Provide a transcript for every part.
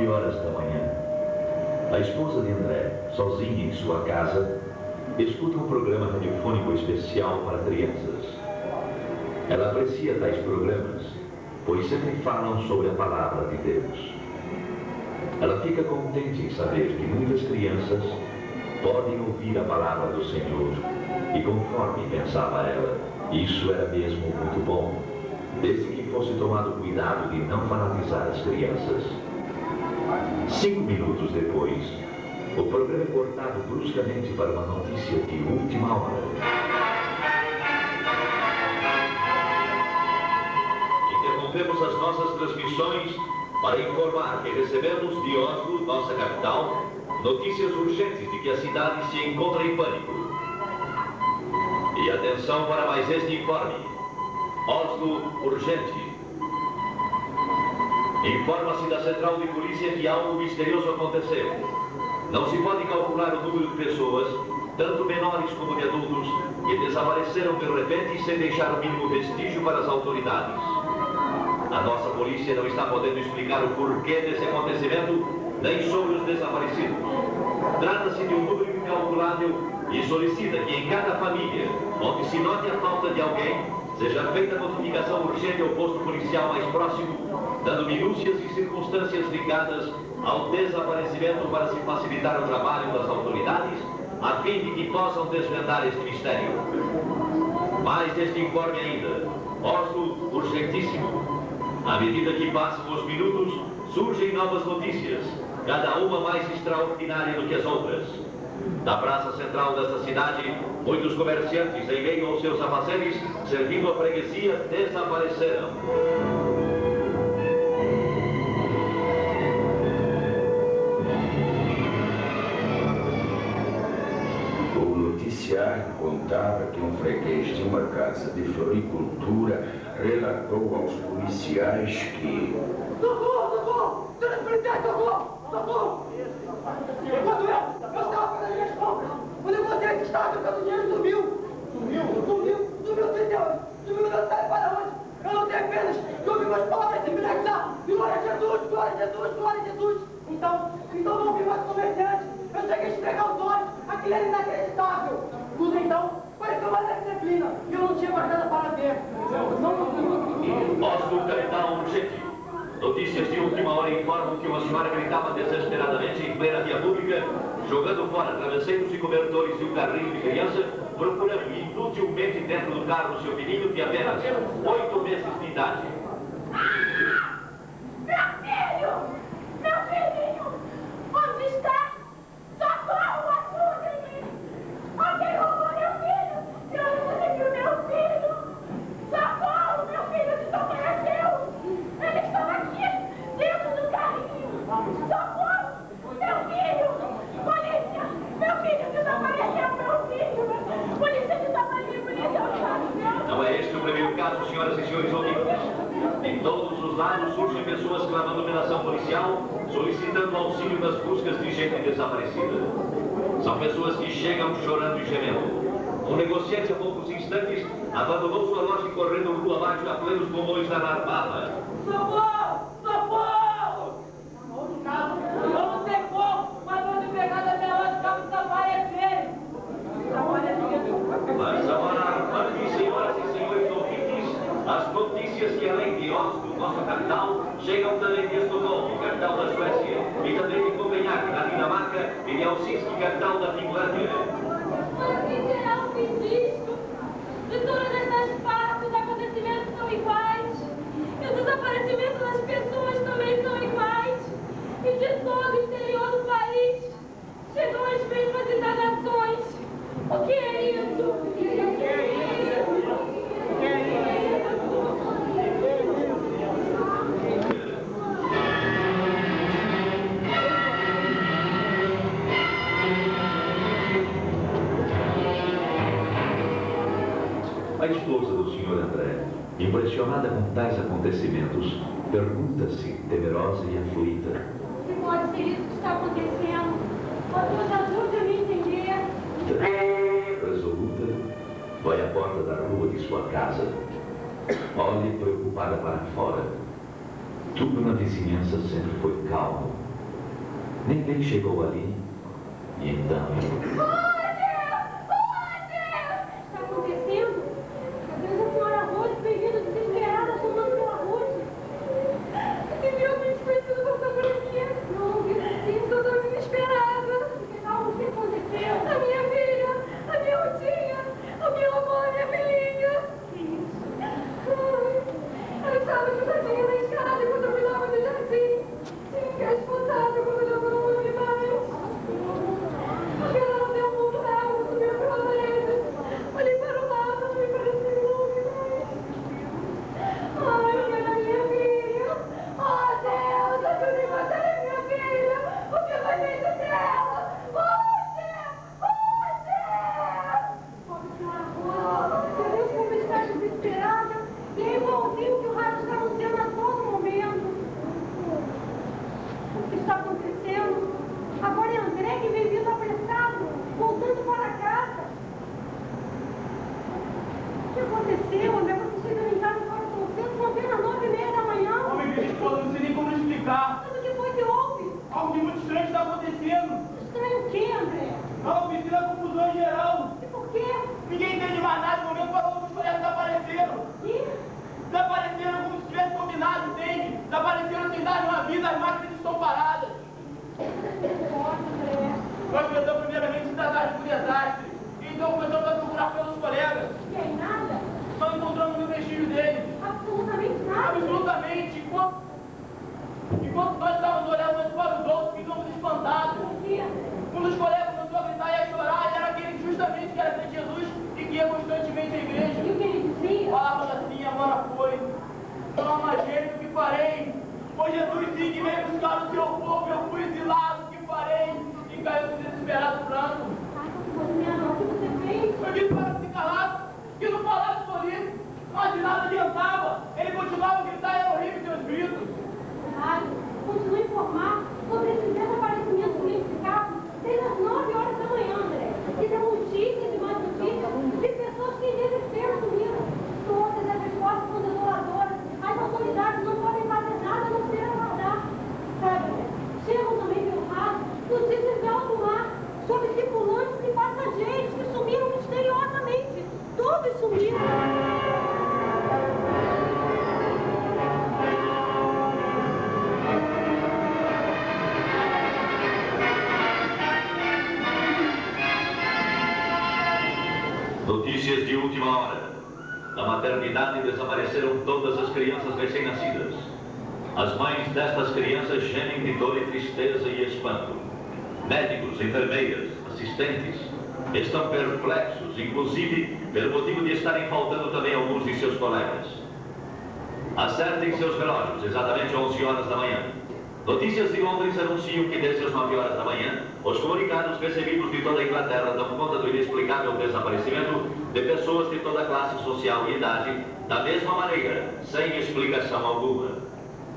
9 horas da manhã. A esposa de André, sozinha em sua casa, escuta um programa radiofônico especial para crianças. Ela aprecia tais programas, pois sempre falam sobre a palavra de Deus. Ela fica contente em saber que muitas crianças podem ouvir a palavra do Senhor. E conforme pensava ela, isso era mesmo muito bom, desde que fosse tomado cuidado de não fanatizar as crianças. 5 minutos depois, o programa é cortado bruscamente para uma notícia de última hora. Interrompemos as nossas transmissões para informar que recebemos de Oslo, nossa capital, notícias urgentes de que a cidade se encontra em pânico. E atenção para mais este informe. Oslo, urgente. Informa-se da central de polícia que algo misterioso aconteceu. Não se pode calcular o número de pessoas, tanto menores como de adultos, que desapareceram de repente sem deixar o mínimo vestígio para as autoridades. A nossa polícia não está podendo explicar o porquê desse acontecimento, nem sobre os desaparecidos. Trata-se de um número incalculável e solicita que em cada família, onde se note a falta de alguém, seja feita notificação urgente ao posto policial mais próximo, dando minúcias e circunstâncias ligadas ao desaparecimento para se facilitar o trabalho das autoridades, a fim de que possam desvendar este mistério. Mais este informe ainda. Oslo, urgentíssimo. À medida que passam os minutos, surgem novas notícias, cada uma mais extraordinária do que as outras. Na praça central desta cidade, muitos comerciantes, em meio aos seus afazeres, servindo a freguesia, desapareceram. O noticiário contava que um freguês de uma casa de floricultura relatou aos policiais que... Socorro! Senhor policiais, socorro! Quando eu estava fazendo minhas compras, o negociante que estava trocando dinheiro sumiu, sumiu do meu sério para onde? Eu não tenho apenas que ouvir meus pobres se finalizar. Glória a Jesus, glória a Jesus, glória a Jesus. Então não ouvi mais comerciante. Eu cheguei a esfregar os olhos, aquilo era inacreditável. Tudo então pareceu uma disciplina e eu não tinha mais nada para ver. Oslo, capital urgente. Notícias de última hora informam que uma senhora gritava desesperadamente em plena via pública, jogando fora travesseiros e cobertores de um carrinho de criança, procurando inutilmente dentro do carro seu filhinho de apenas 8 meses de idade. Meu filhinho! Onde está? Socorro, ajudem-me! Alguém roubou meu filho! Eu não consegui meu filho! Socorro, meu filho desapareceu! Ele estava aqui, dentro do carrinho! Socorro! Meu filho! Polícia! Meu filho desapareceu, meu filho! Polícia desapareceu, polícia! Não é este o primeiro caso, senhoras e senhores ouvintes. Em todos os lados surgem pessoas clamando operação policial, solicitando auxílio nas buscas de gente desaparecida. São pessoas que chegam chorando e gemendo. Um negociante há poucos instantes abandonou sua loja correndo rua abaixo a plenos pulmões da Narvada. Socorro! Socorro! No caso, eu não sei como, mas onde pegar da minha loja acaba de desaparecer. Mas a Narvada, senhoras e senhores ouvintes, as notícias que além de Oslo, nossa capital, chegam também de Estocolmo, capital da Suécia, e também de Copenhague, na Dinamarca, e de Helsinki, capital da Finlândia. Mas que será o fim disto? De todas estas partes, os acontecimentos são iguais. E o desaparecimento das pessoas também são iguais. E de todo o interior do país chegam as mesmas indagações. O que é isso? O que é isso? O que é isso? A esposa do Sr. André, impressionada com tais acontecimentos, pergunta-se, temerosa e aflita: Se pode ser isso que está acontecendo? Deus ajude a me entender. Resoluta, vai à porta da rua de sua casa. Olha preocupada para fora. Tudo na vizinhança sempre foi calmo, Ninguém chegou ali. E então... Está acontecendo? Talvez a senhora Ruth tenha vindo desesperada, tomando pela Ruth. Terrivelmente conhecida por essa franquia. Não, vi assim, eu estou desesperada. Algo que aconteceu? A minha filha, a minha Rutinha, a minha mãe, a minha filhinha. Que isso? Ela estava sentadinha na escada enquanto eu cuidava do jardim. Sim, é espantável quando eu não ouvi mais. Ela não deu muito rápido, subiu pela parede. Olhei para o lado, não me parecia longe mais. Ai, eu quero a minha filha. Oh, Deus, ajude a encontrar a minha filha. O que vai ser dela? Oh, Deus! Meu Deus, como está desesperada. E é igualzinho que o rádio está anunciando a todo momento. O que está acontecendo? Agora é André que vem vindo apressado, voltando para casa. O que aconteceu? André, você chegando em casa fora tão cedo, são apenas 9h30 da manhã. Homem, minha esposa, não sei nem como explicar. Mas o que foi que houve? Algo de muito estranho está acontecendo. Estranho o quê, André? Não, me tira a confusão em geral. E por quê? Ninguém entende mais nada, no momento falou que os colegas desapareceram. E? Desapareceram como se tivesse combinado, entende? Desapareceram sem dar nenhuma vida, as máquinas estão paradas. André. Nós pensamos primeiramente em tratar de um desastre. Então começamos a procurar pelos colegas. E aí, nada? Não encontramos o vestígio deles. Absolutamente nada. Absolutamente. Enquanto nós estávamos olhando uns para os outros, ficamos espantados. Por quê? Um dos colegas começou a gritar e a chorar, e era aquele justamente que era de Jesus e que ia constantemente à igreja. E o que ele dizia? Falava assim, agora foi. Não há mais jeito, o que farei? Foi Jesus sim que veio buscar o seu povo, eu fui exilado, o que farei? E caiu no desesperado pranto. O que você fez? Eu disse para se calar, que não falasse por isso, mas de nada adiantava. Ele continuava a gritar e era horrível seus gritos. Rádio, continue a informar sobre esses desaparecimentos inexplicáveis desde as 9h da manhã, André. E deu notícias e mais notícias de pessoas que em desespero sumiram. Todas as respostas são desoladoras. As autoridades não podem fazer nada a não ser aguardar. Sabe, André, chegam também pelo rádio notícias de alto mar sobre tripulantes e passageiros que sumiram misteriosamente. Todos sumiram. Notícias de última hora. Na maternidade desapareceram todas as crianças recém-nascidas. As mães destas crianças gemem de dor e tristeza e espanto. Médicos, enfermeiras, assistentes estão perplexos, inclusive pelo motivo de estarem faltando também alguns de seus colegas. Acertem seus relógios, exatamente 11 horas da manhã. Notícias de Londres anunciam que desde as 9 horas da manhã, os comunicados recebidos de toda a Inglaterra dão conta do inexplicável desaparecimento de pessoas de toda a classe social e idade, da mesma maneira, sem explicação alguma.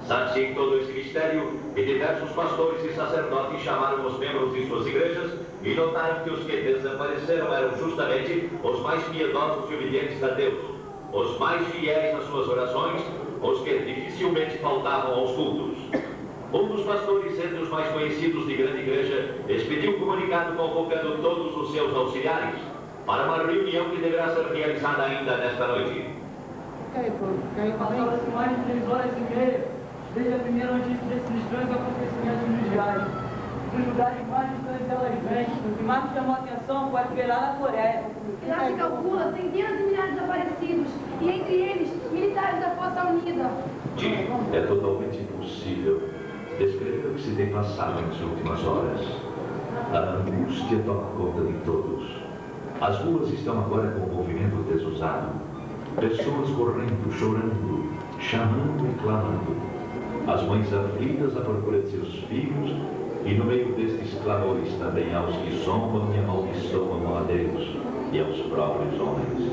Sabe-se em todo esse mistério que diversos pastores e sacerdotes chamaram os membros de suas igrejas e notaram que os que desapareceram eram justamente os mais piedosos e obedientes a Deus, os mais fiéis nas suas orações, os que dificilmente faltavam aos cultos. Um dos pastores, entre os mais conhecidos de grande igreja, expediu um comunicado convocando todos os seus auxiliares para uma reunião que deverá ser realizada ainda nesta noite. Passaram-se mais de 3 horas e meia desde a primeira notícia desses estranhos acontecimentos nos diários. Dos lugares mais distantes elas vêm, o que mais chamou a atenção foi a liberar na Coreia. Já se calcula centenas de milhares de desaparecidos, e entre eles, militares da Força Unida. Jim, é totalmente impossível descrever o que se tem passado nas últimas horas. A angústia toma conta de todos. As ruas estão agora com o movimento desusado. Pessoas correndo, chorando, chamando e clamando. As mães aflitas à procura de seus filhos, e no meio destes clamores também há os que zombam e amaldiçoam a Deus e aos próprios homens.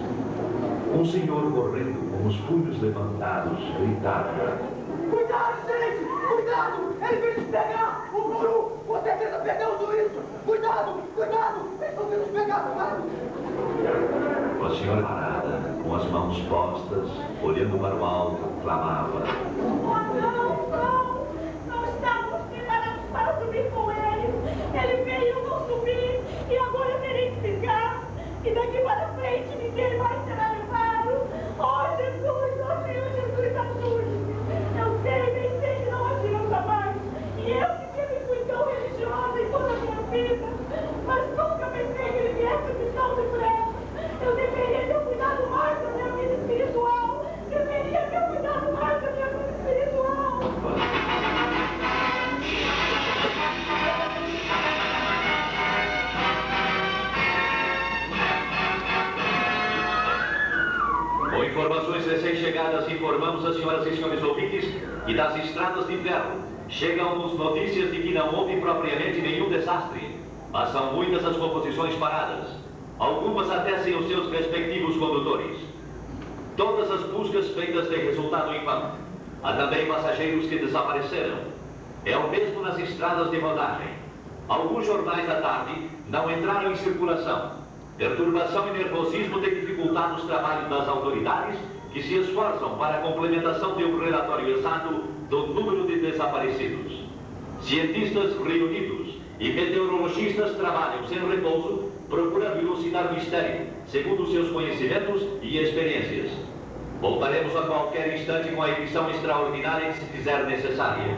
Um senhor correndo com os punhos levantados gritava: Cuidado, gente! Cuidado! Ele veio nos pegar! O guru! Com certeza perdeu o juízo! Cuidado! Cuidado! Eles estão vindo nos pegar! Cuidado! A senhora parada, com as mãos postas, olhando para o alto, clamava: Oh, não! Não! Não estávamos preparados para subir com ele! E daqui para frente ninguém mais será levado. Oh, Jesus, oh Senhor Jesus, ajude. Eu sei, bem sei que não adianta mais. E eu que tinha me fui tão religiosa em toda a minha vida, mas nunca pensei que ele viesse me tão depressa. Eu deveria ter cuidado mais da minha vida espiritual. Deveria ter cuidado mais da minha vida espiritual. Com informações recém-chegadas, informamos as senhoras e senhores ouvintes que das estradas de ferro chegam-nos notícias de que não houve propriamente nenhum desastre, mas são muitas as composições paradas, algumas até sem os seus respectivos condutores. Todas as buscas feitas têm resultado em vão. Há também passageiros que desapareceram. É o mesmo nas estradas de rodagem. Alguns jornais da tarde não entraram em circulação. Perturbação e nervosismo têm dificultado os trabalhos das autoridades, que se esforçam para a complementação de um relatório exato do número de desaparecidos. Cientistas reunidos e meteorologistas trabalham sem repouso, procurando elucidar o mistério, segundo seus conhecimentos e experiências. Voltaremos a qualquer instante com a edição extraordinária que se fizer necessária.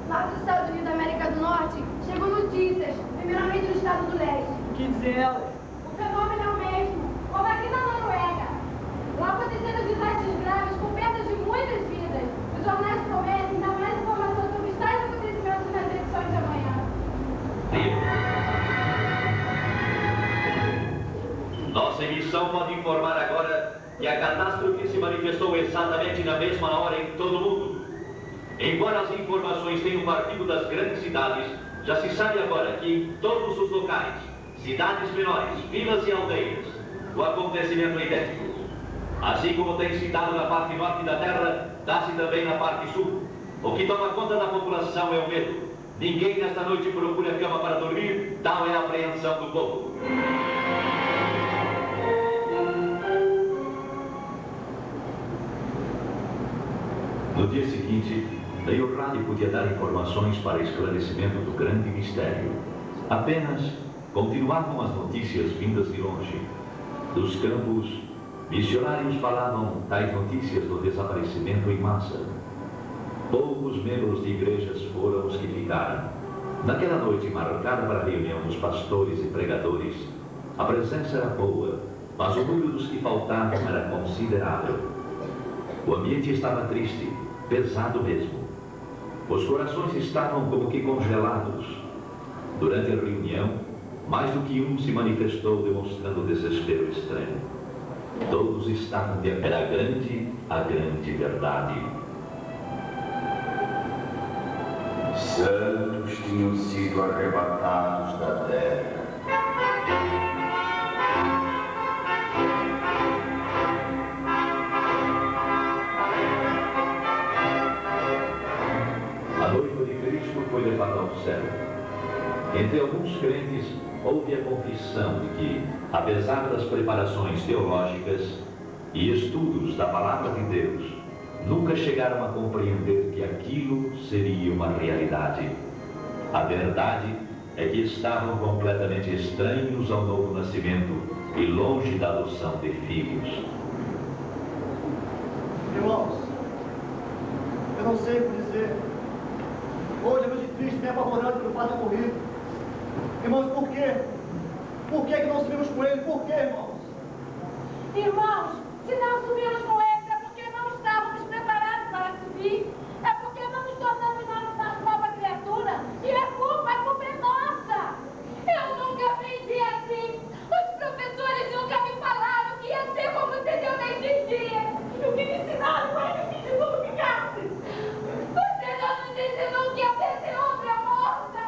Lá dos Estados Unidos da América do Norte, chegam notícias, primeiramente do estado do leste. O que dizer elas? O fenômeno é o mesmo, como aqui na Noruega. Lá aconteceram desastres graves com perdas de muitas vidas. Os jornais prometem dar mais informações sobre os tais acontecimentos nas edições de amanhã. Nossa emissão pode informar agora que a catástrofe se manifestou exatamente na mesma hora em todo o mundo. Embora as informações tenham partido das grandes cidades, já se sabe agora que em todos os locais, cidades menores, vilas e aldeias, o acontecimento é idêntico. Assim como tem se dado na parte norte da Terra, dá-se também na parte sul. O que toma conta da população é o medo. Ninguém nesta noite procura cama para dormir, tal é a apreensão do povo. No dia seguinte, nem o rádio podia dar informações para esclarecimento do grande mistério. Apenas continuavam as notícias vindas de longe. Dos campos, missionários falavam tais notícias do desaparecimento em massa. Poucos membros de igrejas foram os que ficaram. Naquela noite marcada para a reunião dos pastores e pregadores, a presença era boa, mas o número dos que faltavam era considerável. O ambiente estava triste, pesado mesmo. Os corações estavam como que congelados. Durante a reunião, mais do que um se manifestou demonstrando desespero estranho. Todos estavam de era a grande verdade. Santos tinham sido arrebatados da terra. A noiva de Cristo foi levada ao céu. Entre alguns crentes, houve a confissão de que, apesar das preparações teológicas e estudos da Palavra de Deus, nunca chegaram a compreender que aquilo seria uma realidade. A verdade é que estavam completamente estranhos ao novo nascimento e longe da adoção de filhos. Irmãos, eu não sei o que dizer. Hoje é muito triste, me apavorando pelo fato de morrer. Irmãos, por quê? Por que não subimos com ele? Por quê, irmãos? Irmãos, se não subimos com eles é porque não estávamos preparados para subir. É porque não nos tornamos uma nova criatura. E a culpa é nossa. Eu nunca aprendi assim. Os professores nunca me falaram que ia ser como entendeu nesses dias. E o que me ensinaram foi que se tudo ficasse. Você não nos ensinou que a ter outra morta.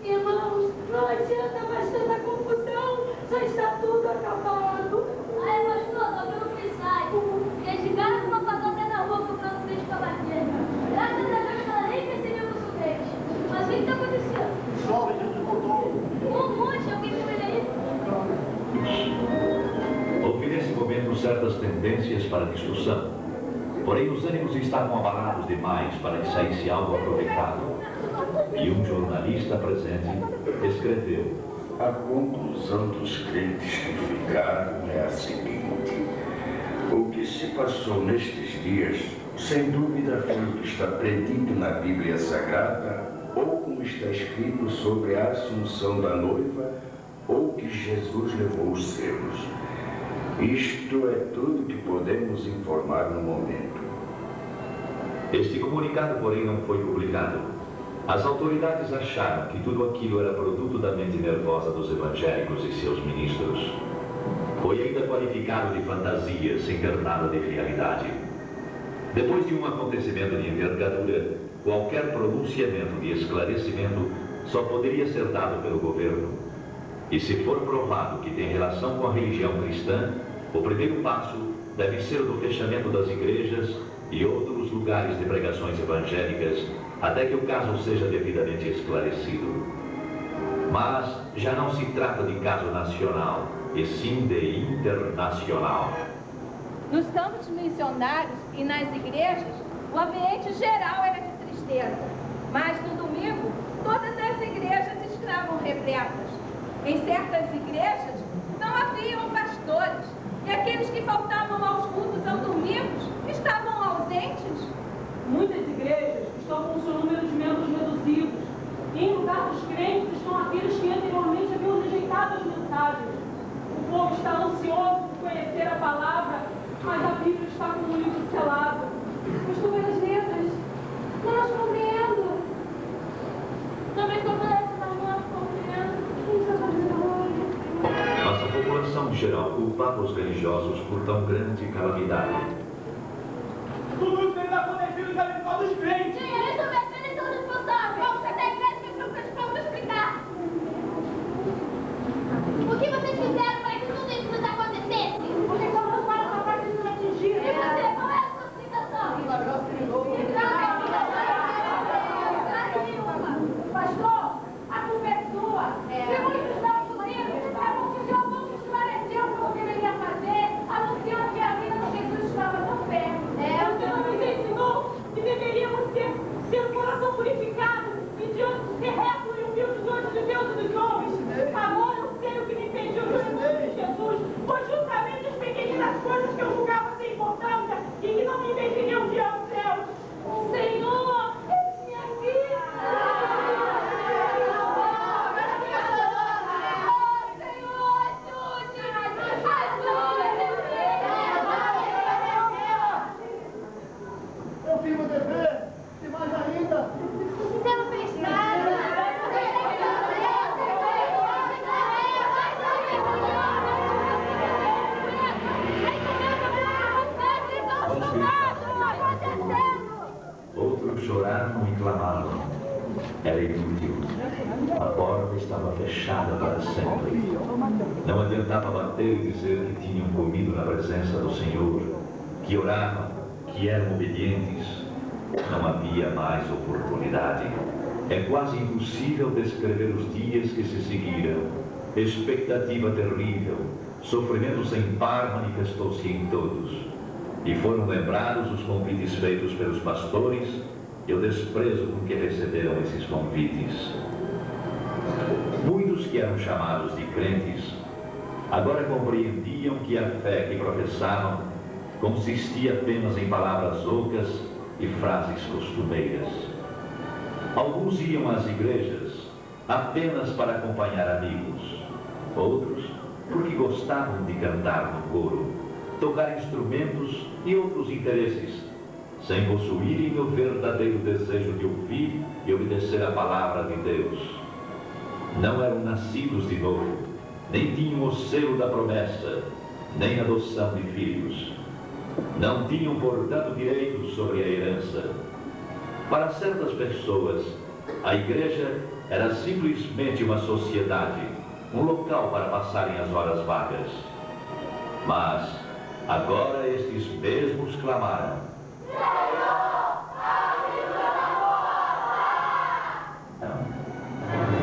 Irmãos, não adianta mais tanta confusão. Já está tudo acabado. Ai, pastor, tô pelo freestyle. Eles ficaram com uma patota na rua procurando peixe pra bater. Graças a Deus ela nem percebeu que eu sou peixe. Mas o que tá acontecendo? Jovem, Jesus voltou. Um monte, alguém viu ele aí? Houve nesse momento certas tendências para discussão. Porém, os ânimos estavam abalados demais para que saísse algo aproveitado. E um jornalista presente escreveu: a conclusão dos crentes que ficaram é a seguinte: o que se passou nestes dias, sem dúvida, foi o que está predito na Bíblia Sagrada, ou como está escrito sobre a assunção da noiva, ou que Jesus levou os seus. Isto é tudo que podemos informar no momento. Este comunicado, porém, não foi publicado. As autoridades acharam que tudo aquilo era produto da mente nervosa dos evangélicos e seus ministros. Foi ainda qualificado de fantasia, sem ter nada de realidade. Depois de um acontecimento de envergadura, qualquer pronunciamento de esclarecimento só poderia ser dado pelo governo. E se for provado que tem relação com a religião cristã, o primeiro passo deve ser o do fechamento das igrejas e outros lugares de pregações evangélicas, até que o caso seja devidamente esclarecido. Mas já não se trata de caso nacional, e sim de internacional. Nos campos missionários e nas igrejas, o ambiente geral era de tristeza. Mas no domingo, todas as igrejas estavam repletas. Em certas igrejas, não haviam pastores. E aqueles que faltavam aos cultos aos domingos estavam ausentes. Muitas igrejas estão com o seu número de membros reduzidos. E em lugar dos crentes estão aqueles que anteriormente haviam rejeitado as mensagens. O povo está ansioso por conhecer a palavra, mas a Bíblia está com o livro selado. Eu estou vendo as letras. Não as compreendo. Também estou vendo, mas não as compreendo. O que está fazendo? Nossa população geral culpava os religiosos por tão grande calamidade. Tudo isso tem acontecido já de todos os crentes. Sim, eles são responsáveis. Vamos até a igreja para explicar. O que vocês fizeram para que tudo isso nos acontecesse? Porque somos para que nos atingir. E você, qual é a sua explicação? Pastor, a culpa é sua. Se muitos não ouviram, é porque o Senhor não esclareceu o que eu deveria fazer, anunciando que a vida de Jesus estava tão perto. O Senhor nos ensinou que deveríamos ter o coração purificado e ser reto e humilde diante de Deus e dos homens. Agora eu sei o que me impediu de ouvir de Jesus. Foi justamente as pequeninas coisas que eu julgava sem importância e que não me impediriam de ir aos céus. Senhor, eis minha vida. Eu fiz o dever, e mais ainda. Você não fez nada. Outros choraram e clamaram. Era inútil. A porta estava fechada para sempre. Não adiantava bater e dizer que tinham comido na presença do Senhor, que oravam, que eram obedientes. Não havia mais oportunidade. É quase impossível descrever os dias que se seguiram. Expectativa terrível, sofrimento sem par manifestou-se em todos. E foram lembrados os convites feitos pelos pastores e o desprezo com que receberam esses convites. Muitos que eram chamados de crentes agora compreendiam que a fé que professavam consistia apenas em palavras ocas e frases costumeiras. Alguns iam às igrejas apenas para acompanhar amigos, outros porque gostavam de cantar no coro, tocar instrumentos e outros interesses, sem possuírem o verdadeiro desejo de ouvir e obedecer a palavra de Deus. Não eram nascidos de novo, nem tinham o selo da promessa, nem adoção de filhos. Não tinham, portanto, direitos sobre a herança. Para certas pessoas, a igreja era simplesmente uma sociedade, um local para passarem as horas vagas. Mas agora estes mesmos clamaram: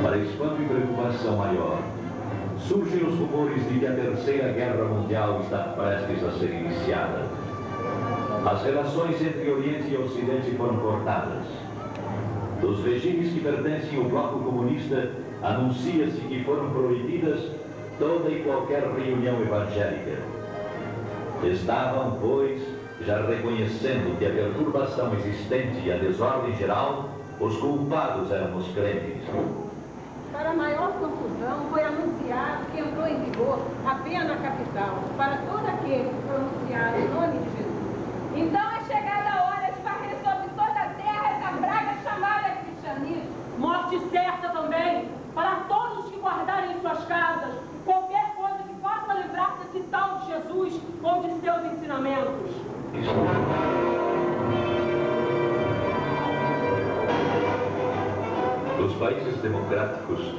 para espanto e preocupação maior, surgem os rumores de que a Terceira Guerra Mundial está prestes a ser iniciada. As relações entre Oriente e Ocidente foram cortadas. Dos regimes que pertencem ao bloco comunista, anuncia-se que foram proibidas toda e qualquer reunião evangélica. Estavam, pois, já reconhecendo que a perturbação existente e a desordem geral, os culpados eram os crentes. Para maior confusão, foi anunciado que entrou em vigor a pena capital para todo aquele que pronunciar o nome de Jesus. Então é chegada a hora de varrer sobre toda a terra essa praga chamada cristianismo. Morte certa também para todos que guardarem em suas casas qualquer coisa que faça lembrar desse tal de Jesus ou de seus ensinamentos. Os países democráticos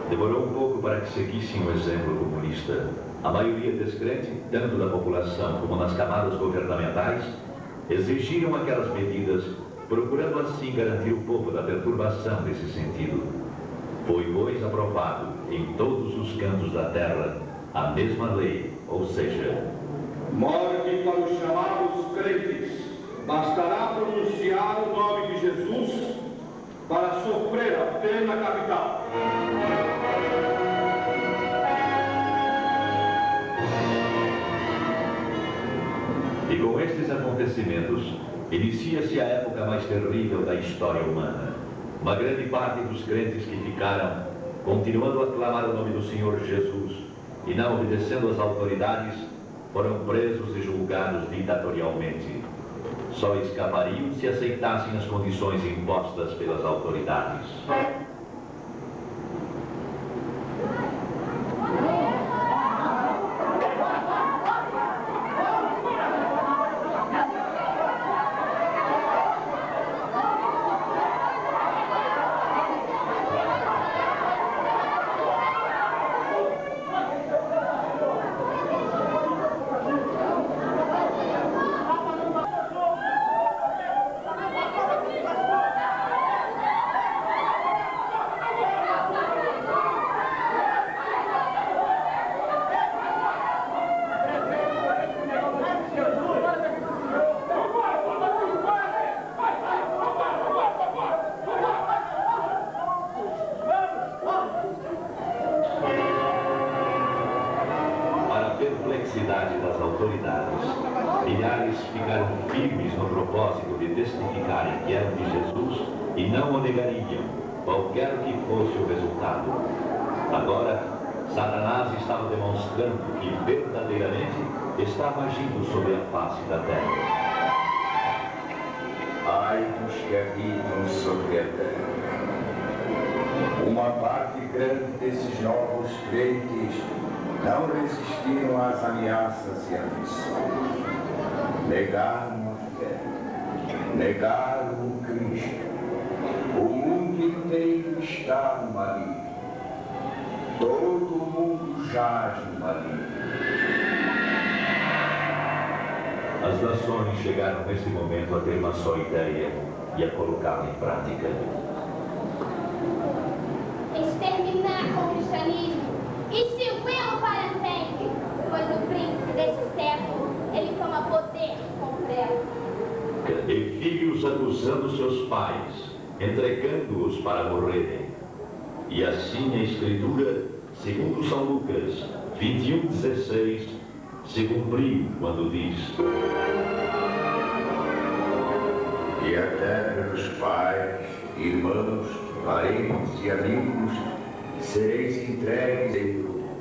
demorou um pouco para que seguissem o exemplo comunista. A maioria descrente, tanto da população como nas camadas governamentais, exigiram aquelas medidas, procurando assim garantir o povo da perturbação nesse sentido. Foi, pois, aprovado em todos os cantos da terra a mesma lei, ou seja, morte para os chamados crentes. Bastará pronunciar o nome de Jesus para sofrer a pena capital. E com estes acontecimentos, inicia-se a época mais terrível da história humana. Uma grande parte dos crentes que ficaram, continuando a clamar o nome do Senhor Jesus e não obedecendo às autoridades, foram presos e julgados ditatorialmente. Só escapariam se aceitassem as condições impostas pelas autoridades. Das autoridades, milhares ficaram firmes no propósito de testificarem que eram de Jesus e não o negariam, qualquer que fosse o resultado. Agora, Satanás estava demonstrando que verdadeiramente estava agindo sobre a face da terra. Ai dos que habitam sobre a terra. Uma parte grande desses novos crentes não resistiram às ameaças e aflições. Negaram a fé, negaram o Cristo. O mundo inteiro está no maligno. Todo o mundo jaz no maligno. As nações chegaram nesse momento a ter uma só ideia e a colocá-la em prática. Exterminar com o cristianismo. Extingui-lo para sempre, pois o príncipe deste século, ele toma poder completo. E filhos acusando seus pais, entregando-os para morrerem. E assim a Escritura, segundo São Lucas 21:16, se cumpriu quando diz: E a terra dos pais, irmãos, parentes e amigos sereis entregues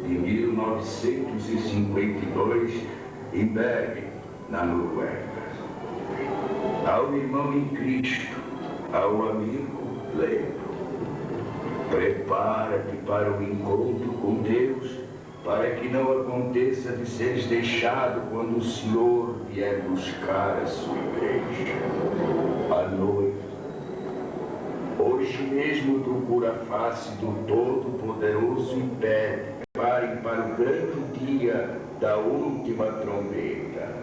em 1952 em Bergen, na Noruega. Ao irmão em Cristo, ao amigo, lembro. Prepara-te para o encontro com Deus, para que não aconteça de seres deixado quando o Senhor vier buscar a sua igreja. A noiva. Hoje mesmo procura a face do Todo-Poderoso e pede, preparem para o grande dia da última trombeta.